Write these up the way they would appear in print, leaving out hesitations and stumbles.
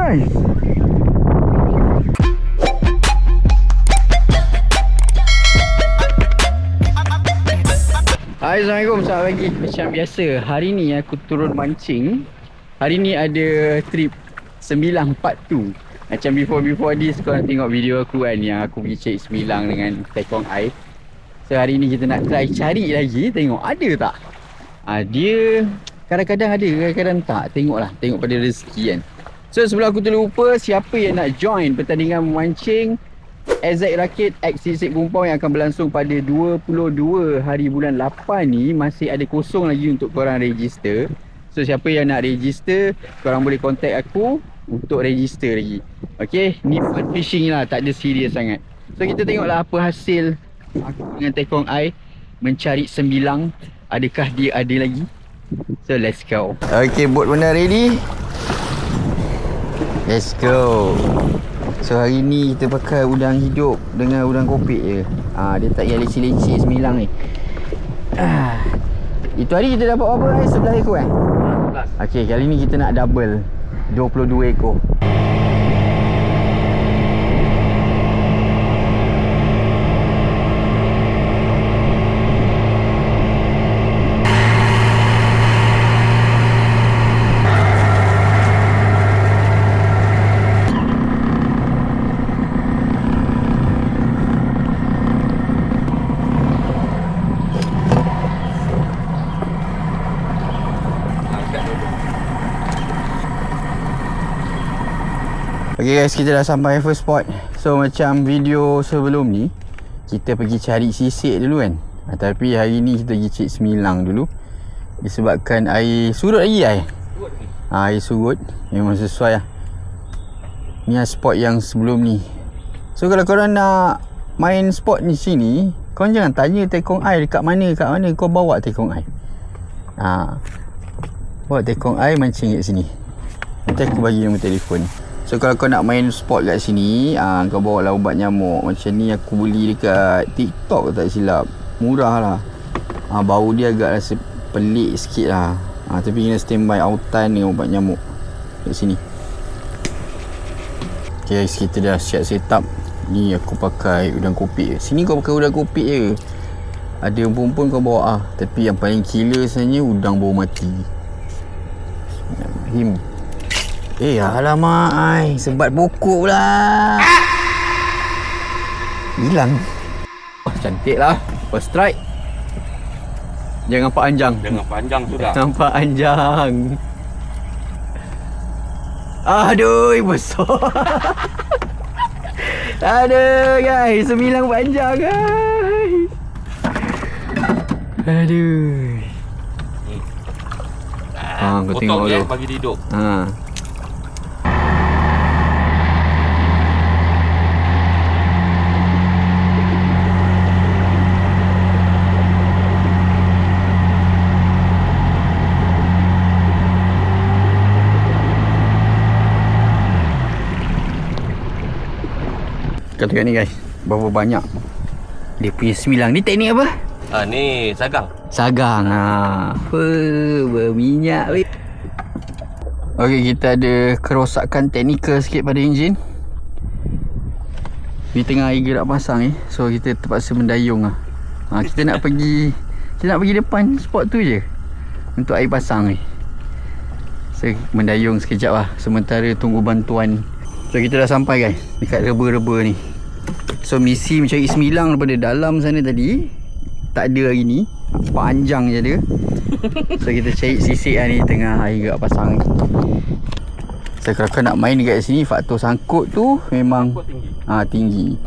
guys. Hai, Assalamualaikum. Selamat pagi. Macam biasa, hari ni aku turun mancing. Hari ni ada trip 942. Macam before this, korang tengok video aku kan, yang aku pergi cari semilang dengan tekong air. So hari ni kita nak try cari lagi, tengok ada tak. Dia kadang-kadang ada, kadang-kadang tak. Tengoklah, tengok pada rezeki kan. So sebelum aku terlupa, siapa yang nak join pertandingan memancing Exact Rakit X66 Gumpau yang akan berlangsung pada 22 hari bulan 8 ni, masih ada kosong lagi untuk korang register. So siapa yang nak register, korang boleh contact aku untuk register lagi. Okay, ni fun fishing lah, tak ada serius sangat. So kita tengoklah apa hasil aku dengan tekong air mencari sembilang. Adakah dia ada lagi? So let's go. Okay, boat benda ready. Let's go. So hari ni kita pakai udang hidup dengan udang kopik je. Dia tak payah leceh-leceh semilang ni. Itu hari kita dapat berapa? 11 ekor kan? 11. Okay, kali ni kita nak double 22 ekor. Okay guys, kita dah sampai first spot. So macam video sebelum ni, kita pergi cari sisik dulu kan. Tapi hari ni kita pergi cari semilang dulu. Disebabkan air surut lagi air. Air surut. Memang sesuai lah. Ni lah spot yang sebelum ni. So kalau korang nak main spot ni sini, korang jangan tanya tekong air kat mana. Kau bawa tekong air. Bawa tekong air mancing kat sini. Nanti aku bagi nombor telefon. So kalau kau nak main spot kat sini, kau bawa lah ubat nyamuk. Macam ni aku beli dekat TikTok tak silap. Murah lah. Bau dia agak rasa pelik sikit lah. Tapi kena standby autan dengan ubat nyamuk kat sini. Okay guys, kita dah siap set up. Ni aku pakai udang kopik. Sini kau pakai udang kopik je. Ada pun kau bawa Tapi yang paling killer sebenarnya udang bau mati. Bismillahirrahmanirrahim. Alamak ai, sebat pokok pula. Hilang. Cantik lah. First strike. Jangan panjang. Jangan panjang sudah. Nampak panjang. Aduh, besar. Aduh guys, semilang panjang guys. Aduh. Kau tengok dulu. Bagi dia hidup. Kau tengok ni guys, berapa banyak dia punya semilang. Ni teknik apa? Ni sagang. Sagang. Berminyak weh. Okey, kita ada kerosakan teknikal sikit pada enjin. Di tengah air gerak pasang ni. So kita terpaksa mendayung lah. Kita nak pergi depan spot tu je untuk air pasang ni. So mendayung sekejap lah sementara tunggu bantuan. So kita dah sampai guys dekat reba-reba ni. So misi mencari semilang daripada dalam sana tadi tak ada hari ni. Panjang je dia. So kita cari sisik lah ni tengah air gerak pasang ni. So kalau kau nak main dekat sini, faktor sangkut tu memang tinggi.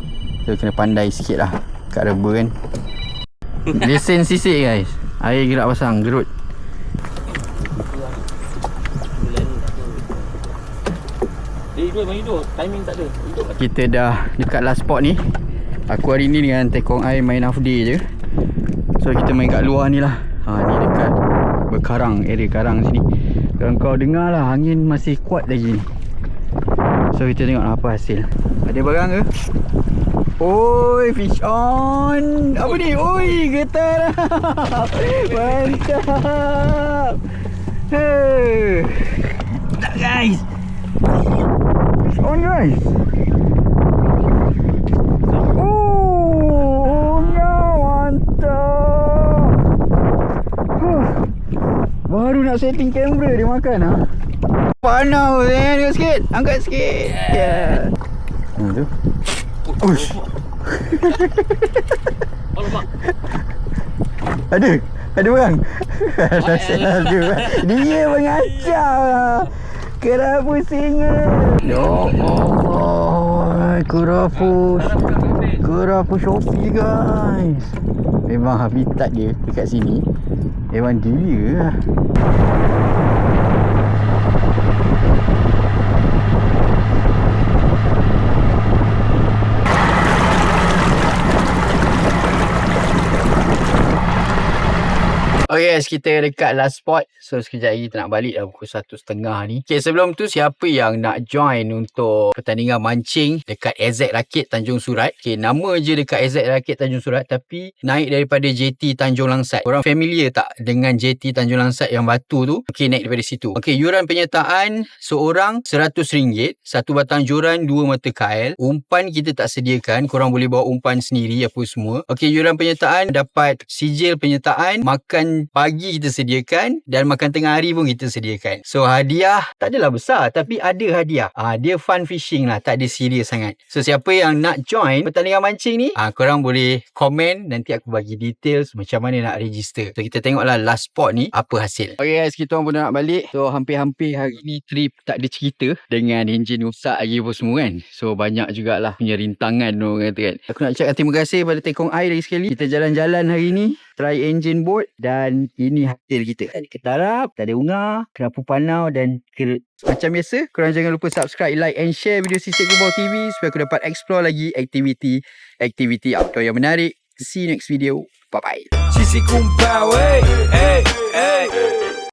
So kena pandai sikit lah kat reba kan. Lesen sisik guys, air gerak pasang, gerut. Timing tak ada. Kita dah dekat last spot ni. Aku hari ni dengan tekong air main half day je. So kita main kat luar ni lah. Ni dekat berkarang, area karang sini. Kalau kau dengar lah, angin masih kuat lagi ni. So kita tengok apa hasil. Ada barang ke? Oi, fish on. Apa ni? Oi, getar. Mantap. Tak guys. On guys. Oh, mantap. Baru nak setting kamera dia makan ha. Panau tengok sikit. Angkat sikit. Ya. Tu. Ush. Ada bang. Dia mengacau. Kerapu singa. Ya Allah. Kerapu Shopee guys. Memang habitat dia dekat sini. Memang dia lah. Okay guys, kita dekat last spot. So sekejap lagi kita nak balik dah pukul 1.30 ni. Okay, sebelum tu siapa yang nak join untuk pertandingan mancing dekat AZ Rakit Tanjung Surat. Okay, nama je dekat AZ Rakit Tanjung Surat tapi naik daripada JT Tanjung Langsat. Korang familiar tak dengan JT Tanjung Langsat yang batu tu? Okay, naik daripada situ. Okay, yuran penyertaan seorang RM100. Satu batang joran, 2 mata kail. Umpan kita tak sediakan. Korang boleh bawa umpan sendiri apa semua. Okay, yuran penyertaan dapat sijil penyertaan, makan pagi kita sediakan dan makan tengah hari pun kita sediakan. So hadiah tak adalah besar tapi ada hadiah. Dia fun fishing lah, tak ada serius sangat. So siapa yang nak join pertandingan mancing ni, korang boleh komen, nanti aku bagi details macam mana nak register. So kita tengoklah last spot ni apa hasil. Okay guys, kita orang pun nak balik. So hampir-hampir hari ni trip tak ada cerita dengan enjin rosak lagi apa semua kan. So banyak jugalah punya rintangan orang kata kan. Aku nak ucapkan terima kasih pada Tekong Air lagi sekali. Kita jalan-jalan hari ni, try engine boat dan ini hasil kita. Tak ada ketarap, tak ada ungar, kerapu panau dan kerut. Macam biasa, korang jangan lupa subscribe, like and share video Sisik Kubau TV supaya aku dapat explore lagi aktiviti outdoor yang menarik. See you next video. Bye-bye. Sisik Kumbau, hey, hey, hey.